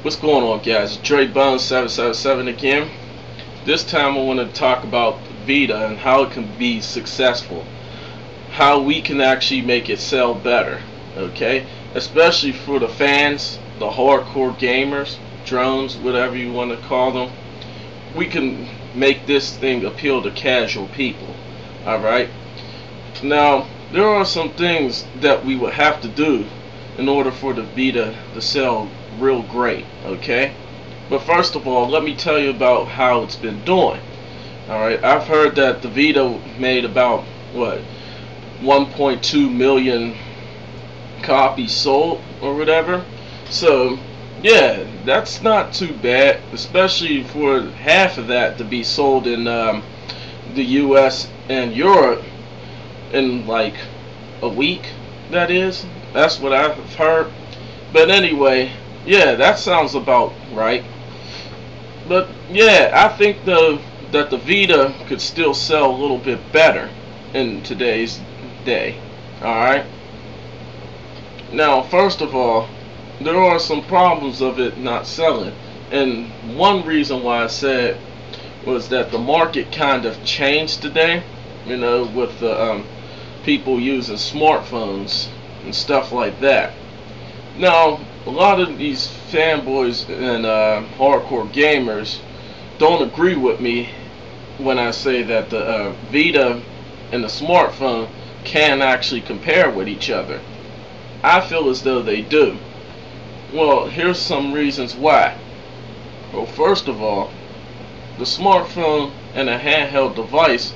What's going on, guys? Dre Bones 777 again. This time I want to talk about Vita and how it can be successful. How we can actually make it sell better. Okay? Especially for the fans, the hardcore gamers, drones, whatever you want to call them. We can make this thing appeal to casual people. Alright? Now, there are some things that we would have to do in order for the Vita to sell real great, okay? But first of all, let me tell you about how it's been doing. Alright, I've heard that the Vita made about, what, 1.2 million copies sold or whatever. So, yeah, that's not too bad, especially for half of that to be sold in the US and Europe in like a week, that is. That's what I've heard. But anyway, yeah, that sounds about right. But yeah, I think that the Vita could still sell a little bit better in today's day. Alright? Now, first of all, there are some problems of it not selling. And one reason why I said was that the market kind of changed today. You know, with the people using smartphones and stuff like that. Now, a lot of these fanboys and hardcore gamers don't agree with me when I say that the Vita and the smartphone can actually compare with each other. I feel as though they do. Well, here's some reasons why. Well, first of all, the smartphone and a handheld device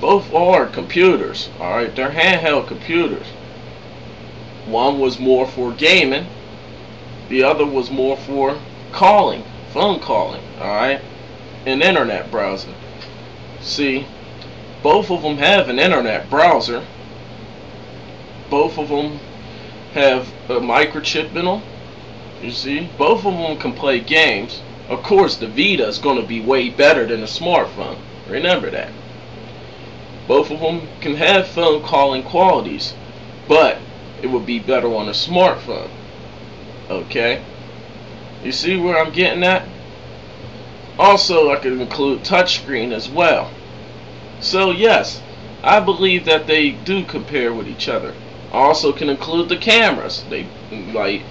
both are computers. Alright, they're handheld computers. One was more for gaming, the other was more for calling, phone calling, alright, and internet browsing. See, both of them have an internet browser, both of them have a microchip in them, you see, both of them can play games. Of course, the Vita is going to be way better than a smartphone, remember that. Both of them can have phone calling qualities, but it would be better on a smartphone. Okay? You see where I'm getting at? Also, I could include touchscreen as well. So yes, I believe that they do compare with each other. I also can include the cameras. They, like,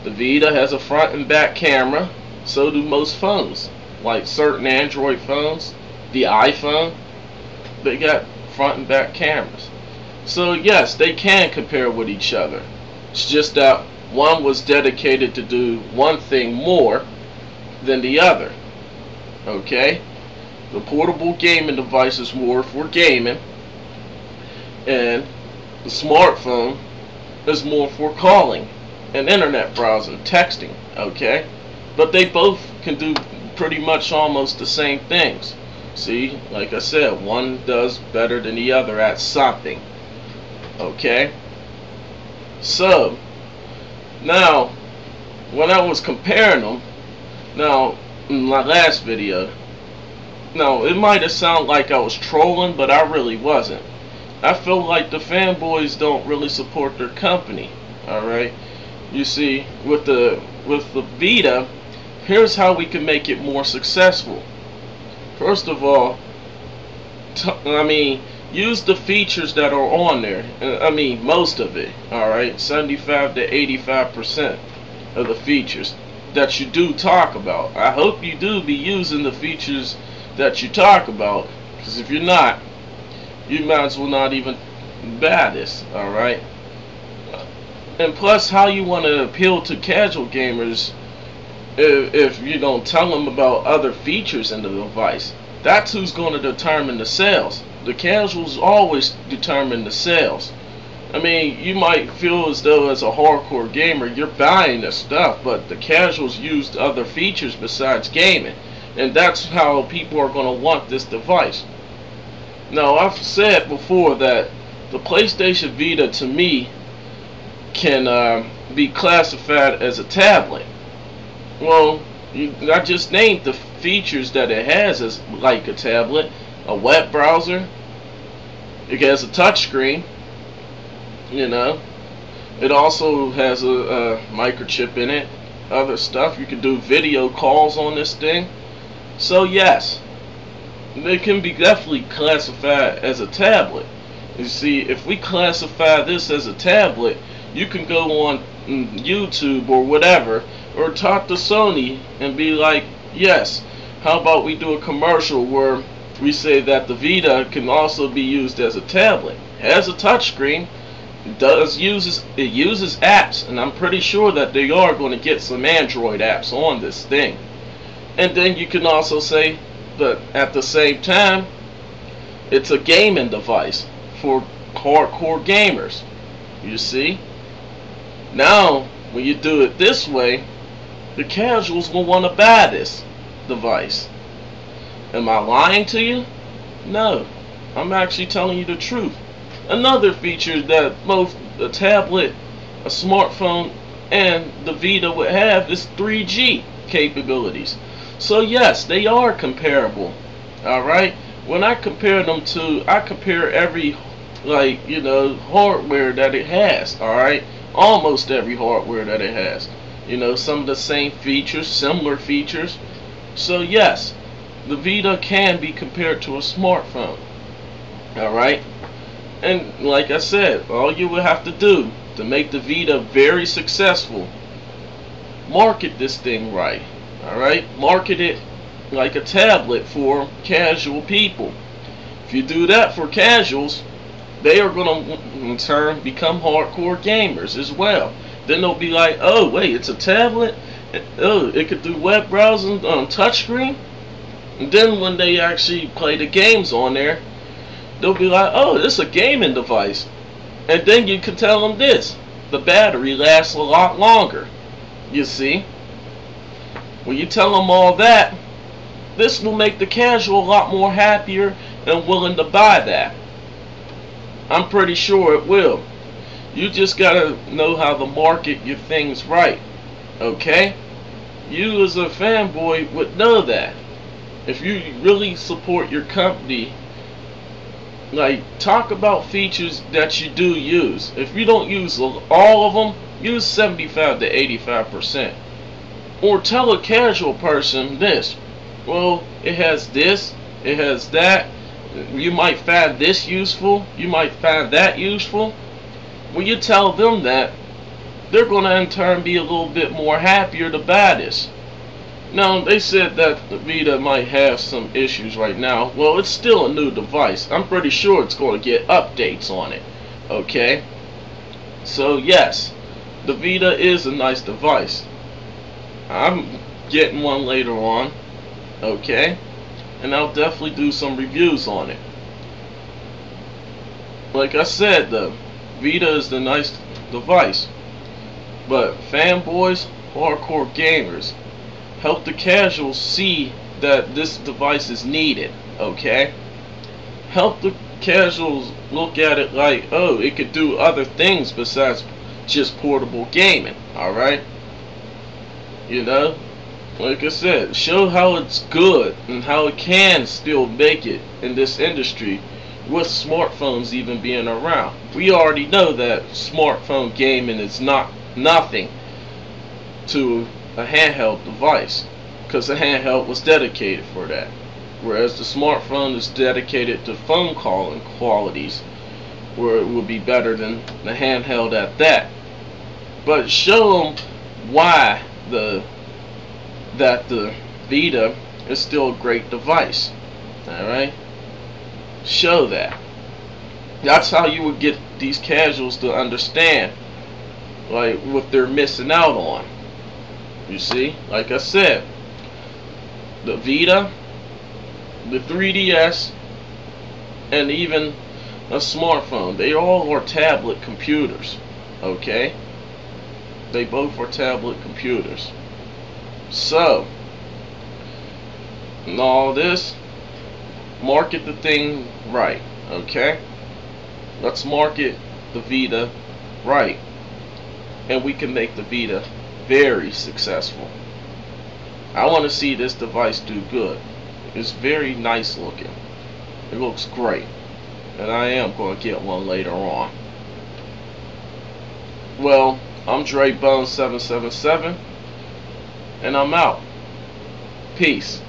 the Vita has a front and back camera. So do most phones. Like certain Android phones, the iPhone, they got front and back cameras. So yes, they can compare with each other. It's just that one was dedicated to do one thing more than the other. Okay? The portable gaming device is more for gaming, and the smartphone is more for calling and internet browsing, texting. Okay? But they both can do pretty much almost the same things. See, like I said, one does better than the other at something. Okay? So, now, when I was comparing them, now, in my last video, now, it might have sounded like I was trolling, but I really wasn't. I feel like the fanboys don't really support their company. Alright? You see, with the Vita, here's how we can make it more successful. First of all, use the features that are on there. Most of it. Alright, 75 to 85% of the features that you do talk about. I hope you do be using the features that you talk about, because if you're not, you might as well not even buy this. Alright, and plus, how you want to appeal to casual gamers if you don't tell them about other features in the device? That's who's going to determine the sales. The casuals always determine the sales. I mean, you might feel as though as a hardcore gamer you're buying the stuff, but the casuals used other features besides gaming, and that's how people are going to want this device. Now, I've said before that the PlayStation Vita, to me, can be classified as a tablet. Well, I just named the features that it has as like a tablet. A web browser. It has a touchscreen. You know, It also has a microchip in it. other stuff. You can do video calls on this thing. So yes, it can be definitely classified as a tablet. You see, if we classify this as a tablet, you can go on YouTube or whatever, or talk to Sony and be like, yes, how about we do a commercial where we say that the Vita can also be used as a tablet. It has a touchscreen. It uses apps, and I'm pretty sure that they are going to get some Android apps on this thing. And then you can also say that at the same time, it's a gaming device for hardcore gamers. You see? Now, when you do it this way, the casuals will want to buy this device. Am I lying to you? No. I'm actually telling you the truth. Another feature that both a tablet, a smartphone, and the Vita would have is 3G capabilities. So yes, they are comparable. Alright? When I compare them to, I compare every, hardware that it has. Alright? Almost every hardware that it has. Some of the same features, similar features. So yes, the Vita can be compared to a smartphone. Alright? And like I said, all you would have to do to make the Vita very successful, market this thing right. Alright? Market it like a tablet for casual people. If you do that for casuals, they are going to in turn become hardcore gamers as well. Then they'll be like, oh wait, it's a tablet? Oh, it could do web browsing on touchscreen? And then when they actually play the games on there, they'll be like, oh, this is a gaming device. And then you can tell them this: the battery lasts a lot longer. You see? When you tell them all that, this will make the casual a lot more happier and willing to buy that. I'm pretty sure it will. You just gotta know how to market your things right. Okay? You as a fanboy would know that. If you really support your company, talk about features that you do use. If you don't use all of them, use 75 to 85%. Or tell a casual person this: well, it has this, it has that, you might find this useful, you might find that useful. When you tell them that, they're going to in turn be a little bit more happier to buy this. Now, they said that the Vita might have some issues right now. Well, it's still a new device. I'm pretty sure it's going to get updates on it. Okay? So, yes, the Vita is a nice device. I'm getting one later on. Okay? And I'll definitely do some reviews on it. Like I said, the Vita is the nice device. But fanboys, hardcore gamers, help the casuals see that this device is needed. Okay? Help the casuals look at it like, oh, it could do other things besides just portable gaming. Alright? Like I said, show how it's good and how it can still make it in this industry with smartphones even being around. We already know that smartphone gaming is nothing to a handheld device, because the handheld was dedicated for that, whereas the smartphone is dedicated to phone calling qualities, where it will be better than the handheld at that. But show them why that the Vita is still a great device. Alright? Show that. That's how you would get these casuals to understand what they're missing out on. You see? Like I said, the Vita, the 3DS, and even a smartphone, they all are tablet computers. Okay? They both are tablet computers. So, in all this, market the thing right, okay? Let's market the Vita right, and we can make the Vita very successful. I want to see this device do good. It's very nice looking. It looks great, and I am going to get one later on. Well, I'm Dre Bones 777. and I'm out. Peace.